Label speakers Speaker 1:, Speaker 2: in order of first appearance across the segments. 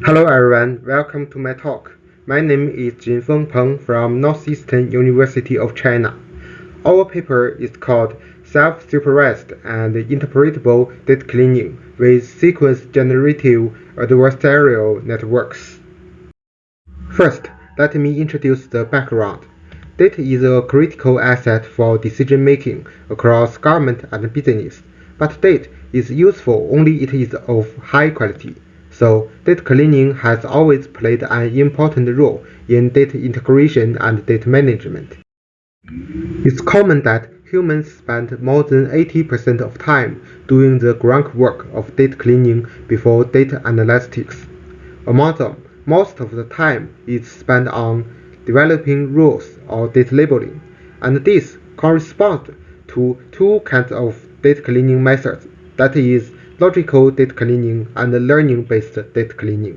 Speaker 1: Hello everyone, welcome to my talk. My name is Jinfeng Peng from Northeastern University of China. Our paper is called Self-Supervised and Interpretable Data Cleaning with Sequence-Generative Adversarial Networks. First, let me introduce the background. Data is a critical asset for decision-making across government and business, but data is useful only if it is of high quality. So, data cleaning has always played an important role in data integration and data management. It's common that humans spend more than 80% of time doing the groundwork of data cleaning before data analytics. Among them, most of the time is spent on developing rules or data labeling, and this corresponds to two kinds of data cleaning methods, that is, logical data cleaning and learning-based data cleaning.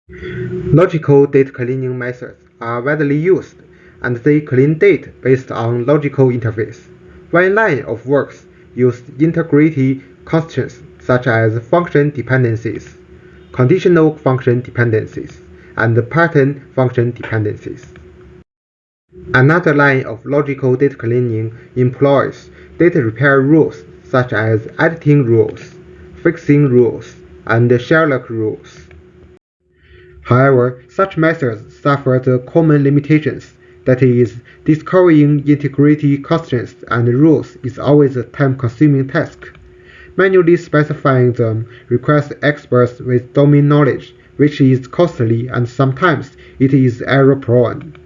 Speaker 1: Logical data cleaning methods are widely used, and they clean data based on logical interface. One line of works uses integrity constraints such as function dependencies, conditional function dependencies, and pattern function dependencies. Another line of logical data cleaning employs data repair rules such as editing rules, fixing rules, and Sherlock rules. However, such methods suffer the common limitations, that is, discovering integrity constraints and rules is always a time-consuming task. Manually specifying them requires experts with domain knowledge, which is costly and sometimes it is error-prone.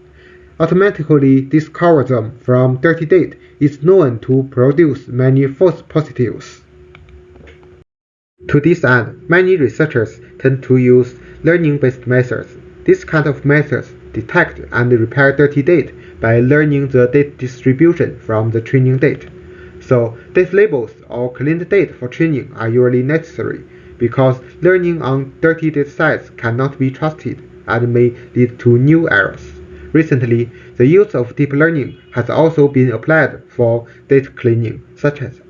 Speaker 1: Automatically discover them from dirty data is known to produce many false positives. To this end, many researchers tend to use learning-based methods. This kind of methods detect and repair dirty data by learning the data distribution from the training data. So, data labels or cleaned data for training are usually necessary because learning on dirty data sets cannot be trusted and may lead to new errors. Recently, the use of deep learning has also been applied for data cleaning, such as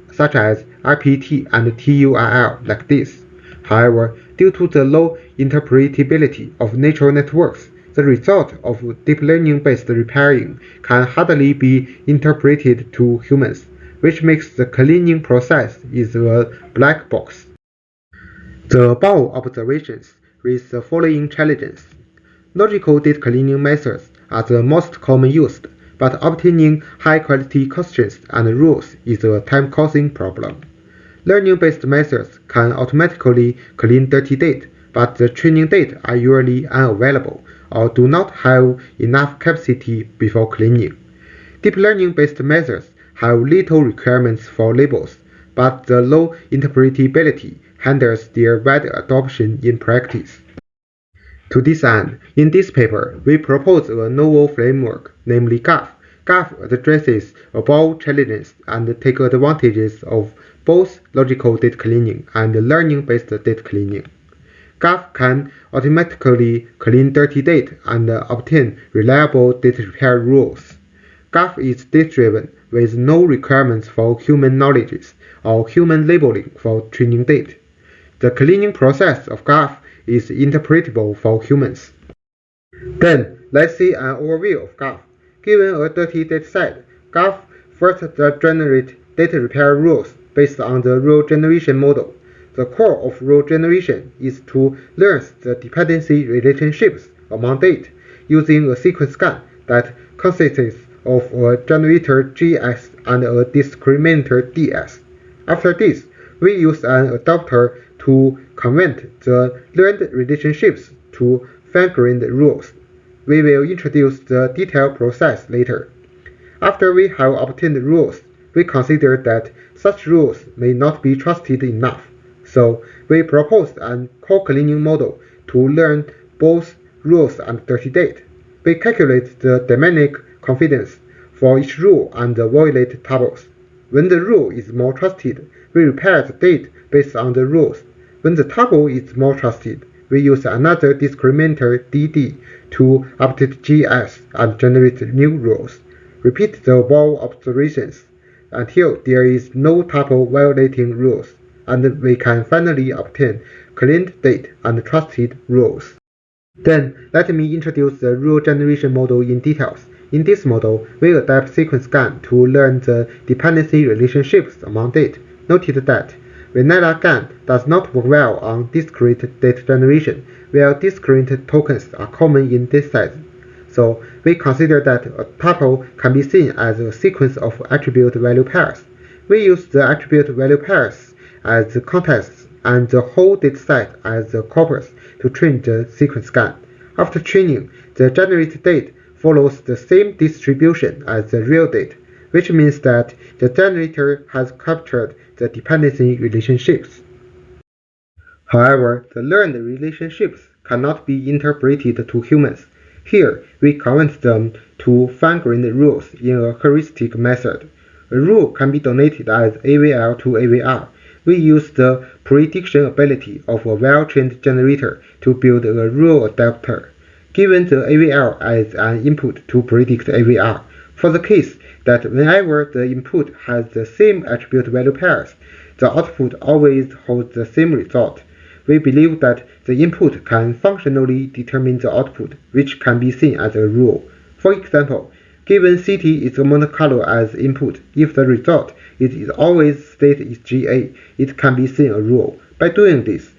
Speaker 1: RPT and TURL like this. However, due to the low interpretability of neural networks, the result of deep learning-based repairing can hardly be interpreted to humans, which makes the cleaning process is a black box. The above observations raise the following challenges. Logical data cleaning methods are the most common used, but obtaining high-quality constraints and rules is a time-causing problem. Learning-based methods can automatically clean dirty data, but the training data are usually unavailable or do not have enough capacity before cleaning. Deep learning-based methods have little requirements for labels, but the low interpretability hinders their wide adoption in practice. To this end, in this paper, we propose a novel framework, namely GAF. GAF addresses above challenges and takes advantages of both logical data cleaning and learning-based data cleaning. GAF can automatically clean dirty data and obtain reliable data repair rules. GAF is data-driven with no requirements for human knowledge or human labeling for training data. The cleaning process of GAF is interpretable for humans. Then, let's see an overview of GAF. Given a dirty dataset, GAF first generates data repair rules based on the rule generation model. The core of rule generation is to learn the dependency relationships among data using a sequence scan that consists of a generator GS and a discriminator DS. After this, we use an adapter to convert the learned relationships to fine-grained rules. We will introduce the detailed process later. After we have obtained rules, we consider that such rules may not be trusted enough. So, we proposed a co-cleaning model to learn both rules and dirty data. We calculate the dynamic confidence for each rule and violate tables. When the rule is more trusted, we repair the data based on the rules. When the table is more trusted, we use another discriminator DD to update GS and generate new rules. Repeat the above observations until there is no tuple violating rules, and we can finally obtain cleaned data and trusted rules. Then, let me introduce the rule generation model in details. In this model, we adapt sequence GAN to learn the dependency relationships among date. Note that vanilla GAN does not work well on discrete date generation, while discrete tokens are common in this set. So, we consider that a tuple can be seen as a sequence of attribute value pairs. We use the attribute value pairs as the contexts and the whole dataset as the corpus to train the sequence GAN. After training, the generated date follows the same distribution as the real date, which means that the generator has captured the dependency relationships. However, the learned relationships cannot be interpreted to humans. Here, we convert them to fine-grained rules in a heuristic method. A rule can be donated as AVL to AVR. We use the prediction ability of a well-trained generator to build a rule adapter, given the AVL as an input to predict AVR. For the case that whenever the input has the same attribute value pairs, the output always holds the same result. We believe that the input can functionally determine the output, which can be seen as a rule. For example, given City is a Monte Carlo as input, if the result is always state is GA, it can be seen a rule. By doing this,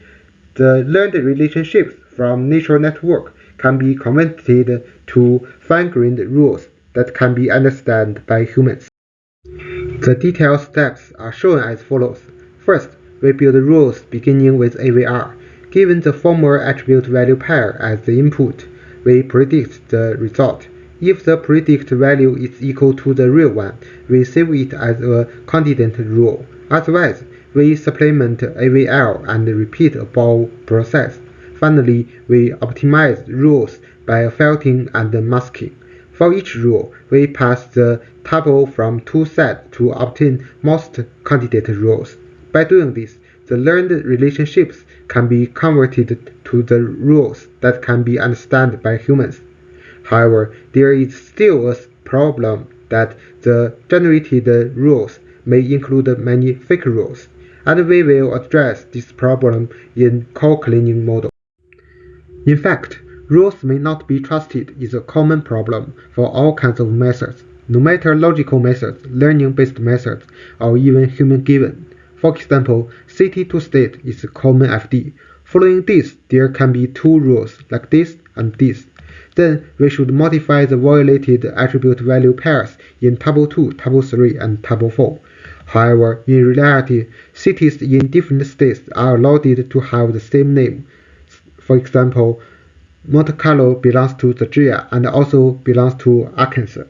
Speaker 1: the learned relationships from neural network can be converted to fine-grained rules that can be understood by humans. The detailed steps are shown as follows. First, we build rules beginning with AVR. Given the former attribute value pair as the input, we predict the result. If the predict value is equal to the real one, we save it as a candidate rule. Otherwise, we supplement AVL and repeat a above process. Finally, we optimize rules by filtering and masking. For each rule, we pass the tuple from two sets to obtain most candidate rules. By doing this, the learned relationships can be converted to the rules that can be understood by humans. However, there is still a problem that the generated rules may include many fake rules, and we will address this problem in co-cleaning model. In fact, rules may not be trusted is a common problem for all kinds of methods, no matter logical methods, learning-based methods, or even human-given. For example, city-to-state is a common FD. Following this, there can be two rules, like this and this. Then we should modify the violated attribute value pairs in tuple 2, tuple 3, and tuple 4. However, in reality, cities in different states are allowed to have the same name. For example, Monte Carlo belongs to Georgia and also belongs to Arkansas.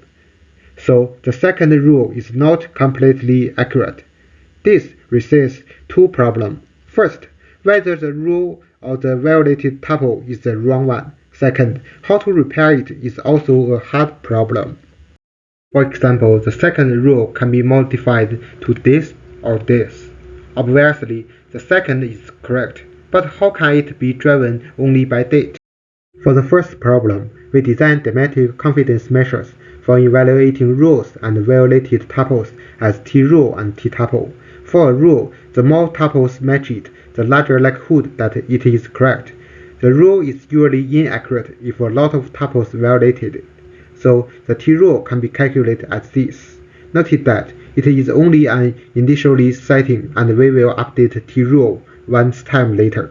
Speaker 1: So the second rule is not completely accurate. This raises two problems. First, whether the rule or the violated tuple is the wrong one. Second, how to repair it is also a hard problem. For example, the second rule can be modified to this or this. Obviously, the second is correct, but how can it be driven only by date? For the first problem, we design thematic confidence measures for evaluating rules and violated tuples as T-rule and T-tuple. For a rule, the more tuples match it, the larger likelihood that it is correct. The rule is usually inaccurate if a lot of tuples violated it, so the T-rule can be calculated as this. Note that it is only an initially setting and we will update T-rule once time later.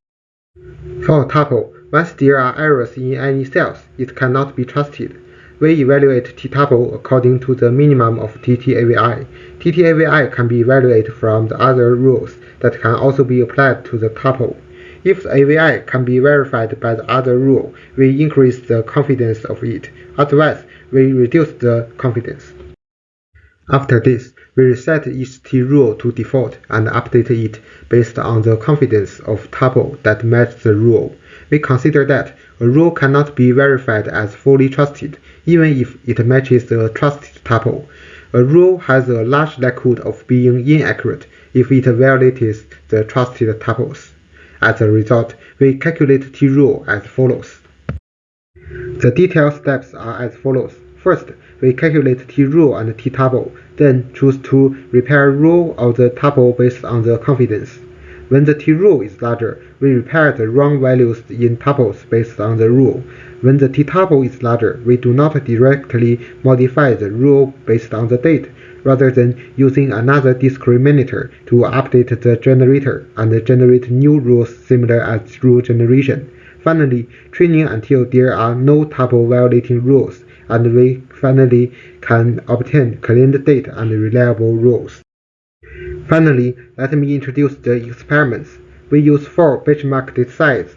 Speaker 1: For a tuple, once there are errors in any cells, it cannot be trusted. We evaluate T-tuple according to the minimum of TT-AVI. TT-AVI can be evaluated from the other rules that can also be applied to the tuple. If the AVI can be verified by the other rule, we increase the confidence of it. Otherwise, we reduce the confidence. After this, we reset each T-rule to default and update it based on the confidence of tuple that matches the rule. We consider that a rule cannot be verified as fully trusted, even if it matches a trusted tuple. A rule has a large likelihood of being inaccurate if it violates the trusted tuples. As a result, we calculate T-rule as follows. The detailed steps are as follows. First, we calculate T-rule and T-tuple, then choose to repair rule of the tuple based on the confidence. When the t-rule is larger, we repair the wrong values in tuples based on the rule. When the t-tuple is larger, we do not directly modify the rule based on the date, rather than using another discriminator to update the generator and generate new rules similar as rule generation. Finally, training until there are no tuple violating rules, and we finally can obtain clean data and reliable rules. Finally, let me introduce the experiments. We use 4 benchmark datasets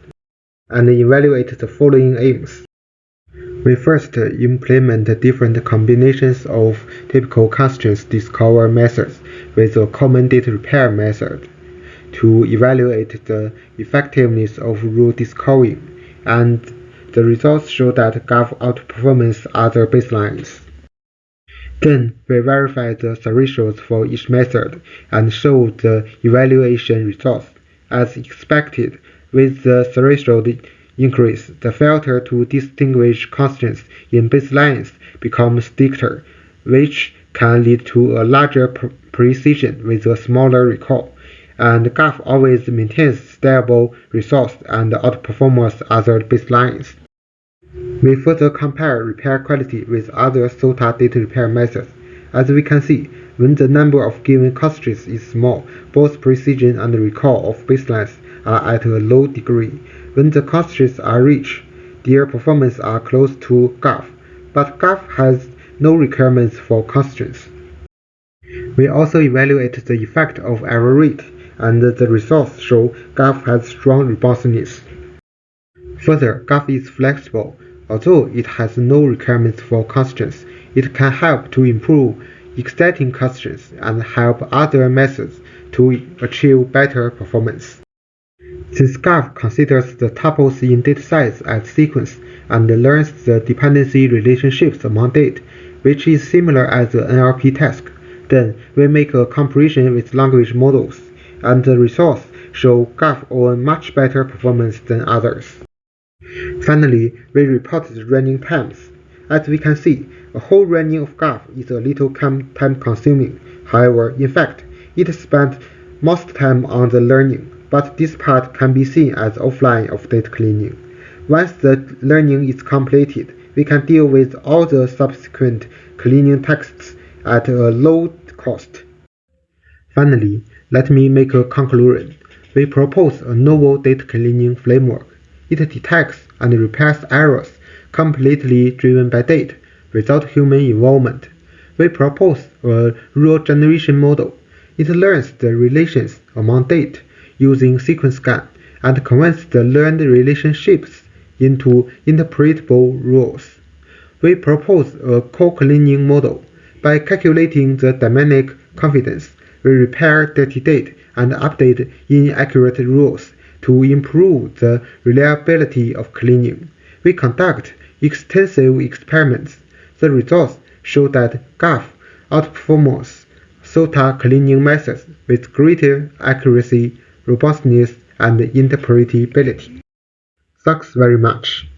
Speaker 1: and evaluate the following aims. We first implement different combinations of typical constraints discover methods with a common data repair method to evaluate the effectiveness of rule discovering, and the results show that GAF outperforms other baselines. Then we verify the thresholds for each method and show the evaluation results. As expected, with the threshold increase, the filter to distinguish constraints in baselines becomes stricter, which can lead to a larger precision with a smaller recall. And GAF always maintains stable results and outperforms other baselines. We further compare repair quality with other SOTA data repair methods. As we can see, when the number of given constraints is small, both precision and recall of baselines are at a low degree. When the constraints are rich, their performance are close to GAF, but GAF has no requirements for constraints. We also evaluate the effect of error rate, and the results show GAF has strong robustness. Further, GAF is flexible. Although it has no requirements for constraints, it can help to improve existing constraints and help other methods to achieve better performance. Since GAF considers the tuples in datasets as sequence and learns the dependency relationships among data, which is similar as the NLP task, then we make a comparison with language models, and the results show GAF own much better performance than others. Finally, we report the running times. As we can see, a whole running of GAF is a little time-consuming. However, in fact, it spent most time on the learning, but this part can be seen as offline of data cleaning. Once the learning is completed, we can deal with all the subsequent cleaning tasks at a low cost. Finally, let me make a conclusion. We propose a novel data cleaning framework. It detects and repairs errors completely driven by data, without human involvement. We propose a rule generation model. It learns the relations among data using sequence scan and converts the learned relationships into interpretable rules. We propose a co-cleaning model. By calculating the dynamic confidence, we repair dirty data and update inaccurate rules to improve the reliability of cleaning. We conduct extensive experiments. The results show that GAF outperforms SOTA cleaning methods with greater accuracy, robustness, and interpretability. Thanks very much.